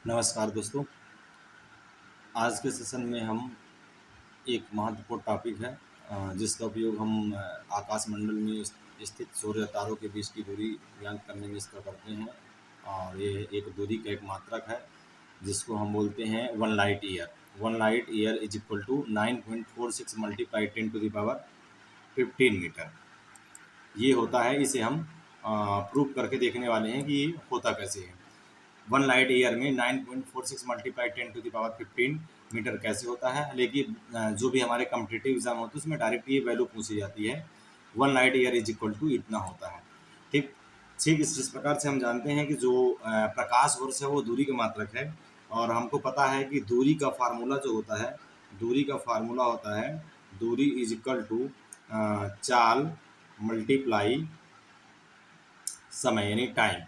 नमस्कार दोस्तों। आज के सेशन में हम एक महत्वपूर्ण टॉपिक है जिसका उपयोग हम आकाशमंडल में स्थित सूर्य तारों के बीच की दूरी ज्ञात करने में इसका करते हैं। और ये एक दूरी का एक मात्रक है जिसको हम बोलते हैं 1 light year. 1 light year is equal to 9.46 multiply 10⁻15 metre. ये होता है, इसे हम प्रूव करके देखने वाले हैं कि ये होता कैसे है। 1 लाइट ईयर में 9.46 मल्टीप्लाई 10⁻15 मीटर कैसे होता है। लेकिन जो भी हमारे कॉम्पिटिटिव एग्जाम होते हैं उसमें डायरेक्ट ये वैल्यू पूछी जाती है। 1 light year is equal to इतना होता है। ठीक ठीक इस प्रकार से हम जानते हैं कि जो प्रकाश वर्ष है वो दूरी का मात्रक है। और हमको पता है कि दूरी का फार्मूला जो होता है, दूरी का फार्मूला होता है दूरी इज इक्वल टू चाल मल्टीप्लाई समय यानी टाइम।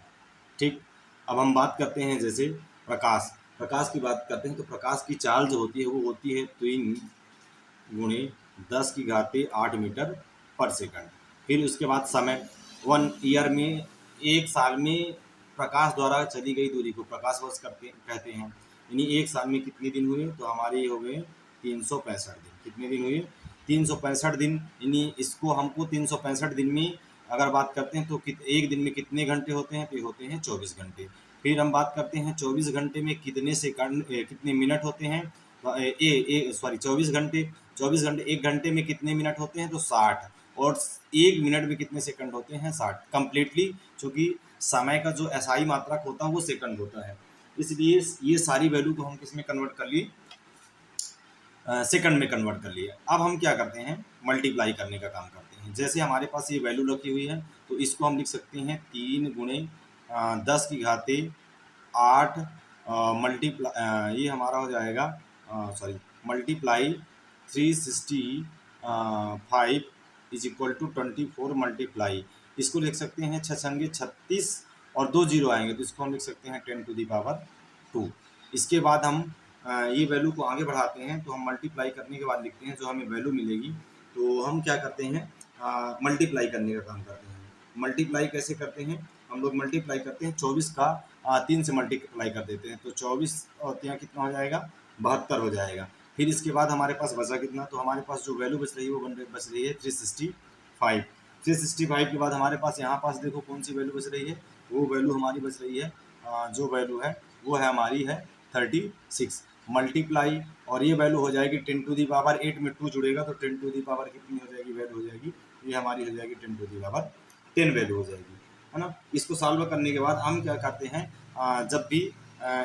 ठीक, अब हम बात करते हैं जैसे प्रकाश की बात करते हैं तो प्रकाश की चाल जो होती है वो होती है 3 × 10⁸ मीटर पर सेकंड। फिर उसके बाद समय 1 ईयर में, एक साल में प्रकाश द्वारा चली गई दूरी को प्रकाश वर्ष कहते हैं। यानी एक साल में कितने दिन हुए, तो हमारे हो गए 365 दिन। कितने दिन हुए? 365 दिन। यानी इसको हमको 365 दिन में अगर बात करते हैं तो एक दिन में कितने घंटे होते हैं, तो ये होते हैं 24 घंटे। फिर हम बात करते हैं 24 घंटे में कितने सेकंड कितने मिनट होते हैं, 24 घंटे। 24 घंटे, एक घंटे में कितने मिनट होते हैं, तो 60। और एक मिनट में कितने सेकंड होते हैं, 60 कंप्लीटली। चूँकि समय का जो एसआई मात्रक होता है वो सेकंड होता है, इसलिए ये सारी वैल्यू को हम किस में कन्वर्ट कर लिए, सेकंड में कन्वर्ट कर लिए। अब हम क्या करते हैं, मल्टीप्लाई करने का काम करते हैं। जैसे हमारे पास ये वैल्यू रखी हुई है तो इसको हम लिख सकते हैं 3 × 10⁸ मल्टीप्लाई, ये हमारा हो जाएगा multiply 365 is equal to 24 multiply, इसको लिख सकते हैं 6×36 और 2 जीरो आएंगे तो इसको हम लिख सकते हैं 10⁻²। इसके बाद हम ये वैल्यू को आगे बढ़ाते हैं तो हम मल्टीप्लाई करने के बाद लिखते हैं जो हमें वैल्यू मिलेगी। तो हम क्या करते हैं, मल्टीप्लाई करने का काम करते हैं। मल्टीप्लाई कैसे करते हैं, हम लोग मल्टीप्लाई करते हैं 24 का 3 से मल्टीप्लाई कर देते हैं तो 24 और 3 कितना हो जाएगा, 72 हो जाएगा। फिर इसके बाद हमारे पास बचा कितना, तो हमारे पास जो वैल्यू बच रही है वो बच रही है 365। 365 के बाद हमारे पास यहाँ पास देखो कौन सी वैल्यू बच रही है, वो वैल्यू हमारी बच रही है, जो वैल्यू है वो है हमारी है 36 मल्टीप्लाई। और ये वैल्यू हो जाएगी 10⁸ में 2 जुड़ेगा तो 10⁻ कितनी हो जाएगी, वैल्यू हो जाएगी, ये हमारी हो जाएगी 10⁻10 वैल्यू हो जाएगी, है ना। इसको सॉल्व करने के बाद हम क्या करते हैं, जब भी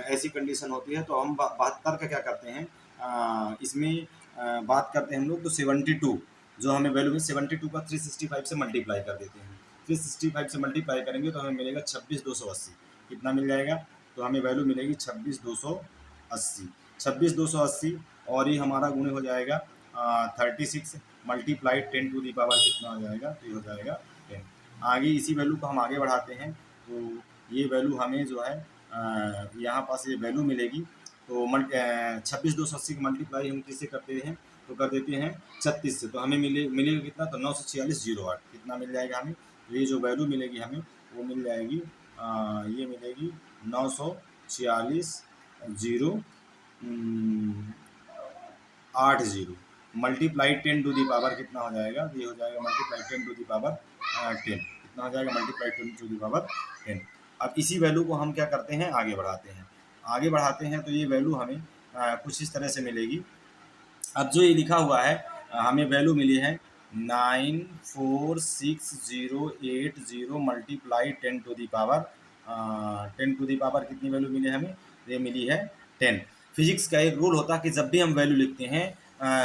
ऐसी कंडीशन होती है तो हम 72 का क्या करते हैं, इसमें बात करते हैं हम लोग तो 72 जो हमें वैल्यू में 72 का 365 से मल्टीप्लाई कर देते हैं। 365 से मल्टीप्लाई करेंगे तो हमें मिलेगा 26,280। कितना मिल जाएगा, तो हमें वैल्यू मिलेगी 26,280। 26,280 और ये हमारा गुणे हो जाएगा 36 मल्टीप्लाई 10⁻ कितना हो जाएगा, तो ये हो जाएगा 10। आगे इसी वैल्यू को हम आगे बढ़ाते हैं तो ये वैल्यू हमें जो है यहाँ पास ये वैल्यू मिलेगी। तो 26,280 की मल्टीप्लाई हम किससे करते हैं, तो कर देते हैं 36 से, तो हमें मिलेगा कितना, तो 946.08 कितना मिल जाएगा हमें। तो ये जो वैल्यू मिलेगी हमें वो मिल जाएगी, ये मिलेगी 946.080 मल्टीप्लाई 10⁻, कितना हो जाएगा, ये हो जाएगा मल्टीप्लाई 10⁻10 कितना हो जाएगा, मल्टीप्लाई 10⁻10। अब इसी वैल्यू को हम क्या करते हैं, आगे बढ़ाते हैं तो ये वैल्यू हमें कुछ इस तरह से मिलेगी। अब जो ये लिखा हुआ है हमें वैल्यू मिली है 946,080 मल्टीप्लाई 10⁻, कितनी वैल्यू मिली है हमें, ये मिली है 10। फिजिक्स का एक रूल होता है कि जब भी हम वैल्यू लिखते हैं,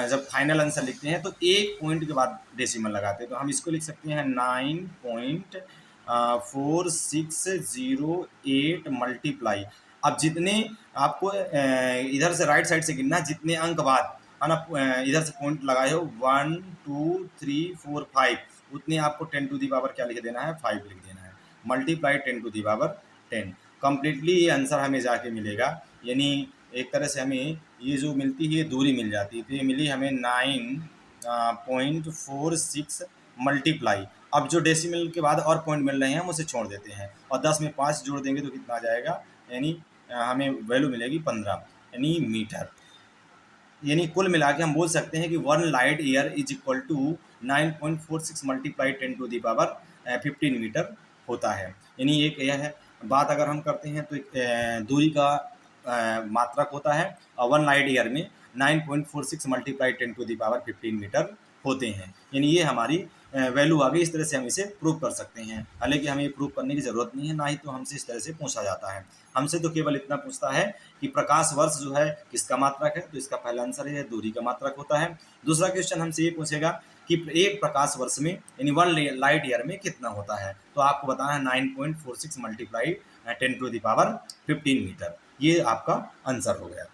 जब फाइनल आंसर लिखते हैं तो एक पॉइंट के बाद डेसिमल लगाते हैं। तो हम इसको लिख सकते हैं 9.4608 मल्टीप्लाई। अब जितने आपको इधर से राइट साइड से गिनना, जितने अंक बाद है ना इधर से पॉइंट लगाए हो 1 2 3 4 5, उतने आपको 10⁻ क्या लिख देना है, 5 लिख देना है। मल्टीप्लाई 10⁻10 कम्प्लीटली ये आंसर हमें जाके मिलेगा। यानी एक तरह से हमें ये जो मिलती है दूरी मिल जाती है। तो ये मिली हमें 9.46 मल्टीप्लाई। अब जो डेसिमल के बाद और पॉइंट मिल रहे हैं हम उसे छोड़ देते हैं और 10 में 5 जोड़ देंगे तो कितना आ जाएगा, यानी हमें वैल्यू मिलेगी 15 यानी मीटर। यानी कुल मिला के हम बोल सकते हैं कि 1 light year is equal to 9.46 multiply 10⁻15 metre होता है। यानी एक यह है बात। अगर हम करते हैं तो दूरी का मात्रक होता है और 1 लाइट ईयर में 9.46 मल्टीप्लाई 10⁻15 मीटर होते हैं। यानी ये हमारी वैल्यू आ गई। इस तरह से हम इसे प्रूव कर सकते हैं। हालांकि हमें ये प्रूव करने की ज़रूरत नहीं है, ना ही तो हमसे इस तरह से पूछा जाता है। हमसे तो केवल इतना पूछता है कि प्रकाश वर्ष जो है किसका मात्रक है, तो इसका पहला आंसर है दूरी का मात्रक होता है। दूसरा क्वेश्चन हमसे ये पूछेगा कि एक प्रकाश वर्ष में यानी 1 लाइट ईयर में कितना होता है, तो आपको बताना है 9.46 मल्टीप्लाई 10⁻15 मीटर। ये आपका आंसर हो गया।